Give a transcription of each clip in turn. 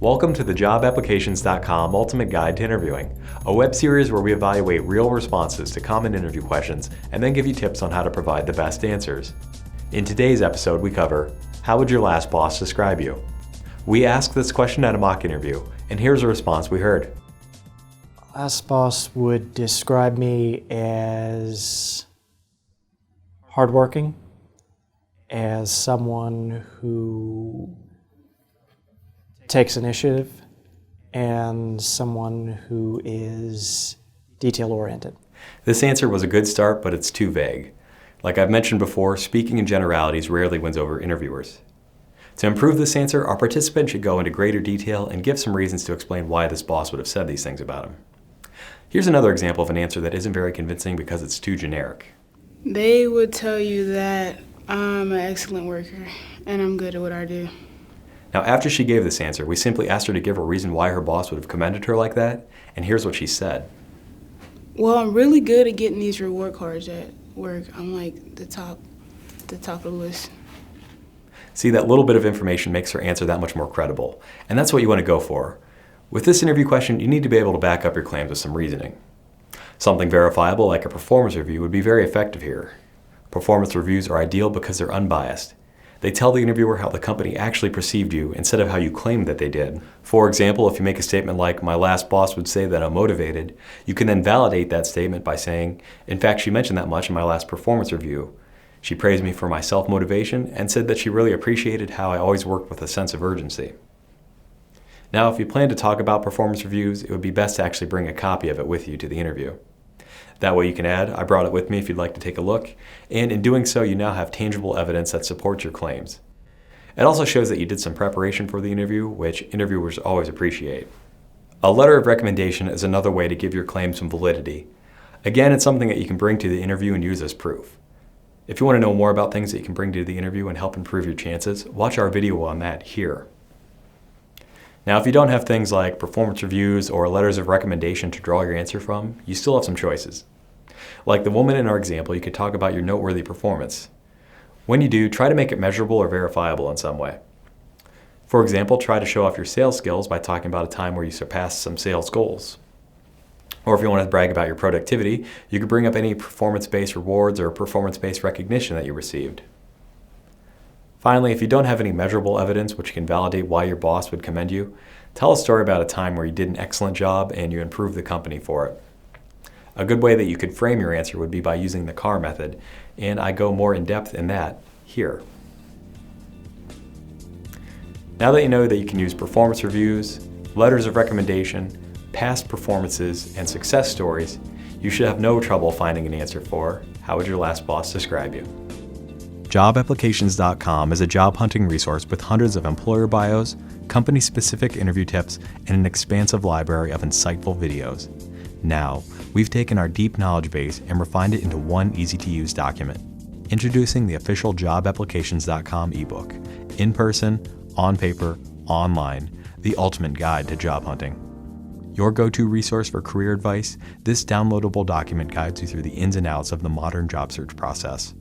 Welcome to the Applications.com Ultimate Guide to Interviewing, a web series where we evaluate real responses to common interview questions and then give you tips on how to provide the best answers. In today's episode, we cover, how would your last boss describe you? We asked this question at a mock interview, and here's a response we heard. Last boss would describe me as hardworking, as someone who takes initiative, and someone who is detail-oriented. This answer was a good start, but it's too vague. Like I've mentioned before, speaking in generalities rarely wins over interviewers. To improve this answer, our participant should go into greater detail and give some reasons to explain why this boss would have said these things about him. Here's another example of an answer that isn't very convincing because it's too generic. They would tell you that I'm an excellent worker and I'm good at what I do. Now, after she gave this answer, we simply asked her to give a reason why her boss would have commended her like that, and here's what she said. Well, I'm really good at getting these reward cards at work. I'm like the top of the list. See, that little bit of information makes her answer that much more credible, and that's what you want to go for. With this interview question, you need to be able to back up your claims with some reasoning. Something verifiable like a performance review would be very effective here. Performance reviews are ideal because they're unbiased. They tell the interviewer how the company actually perceived you instead of how you claimed that they did. For example, if you make a statement like, my last boss would say that I'm motivated, you can then validate that statement by saying, in fact, she mentioned that much in my last performance review. She praised me for my self-motivation and said that she really appreciated how I always worked with a sense of urgency. Now, if you plan to talk about performance reviews, it would be best to actually bring a copy of it with you to the interview. That way you can add, I brought it with me if you'd like to take a look, and in doing so, you now have tangible evidence that supports your claims. It also shows that you did some preparation for the interview, which interviewers always appreciate. A letter of recommendation is another way to give your claim some validity. Again, it's something that you can bring to the interview and use as proof. If you want to know more about things that you can bring to the interview and help improve your chances, watch our video on that here. Now, if you don't have things like performance reviews or letters of recommendation to draw your answer from, you still have some choices. Like the woman in our example, you could talk about your noteworthy performance. When you do, try to make it measurable or verifiable in some way. For example, try to show off your sales skills by talking about a time where you surpassed some sales goals. Or if you want to brag about your productivity, you could bring up any performance-based rewards or performance-based recognition that you received. Finally, if you don't have any measurable evidence which can validate why your boss would commend you, tell a story about a time where you did an excellent job and you improved the company for it. A good way that you could frame your answer would be by using the CAR method, and I go more in depth in that here. Now that you know that you can use performance reviews, letters of recommendation, past performances, and success stories, you should have no trouble finding an answer for, how would your last boss describe you? Applications.com is a job hunting resource with hundreds of employer bios, company-specific interview tips, and an expansive library of insightful videos. Now, we've taken our deep knowledge base and refined it into one easy-to-use document. Introducing the official Applications.com ebook, in person, on paper, online, the ultimate guide to job hunting. Your go-to resource for career advice, this downloadable document guides you through the ins and outs of the modern job search process.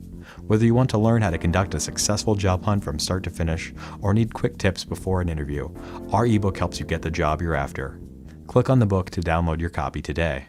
Whether you want to learn how to conduct a successful job hunt from start to finish or need quick tips before an interview, our ebook helps you get the job you're after. Click on the book to download your copy today.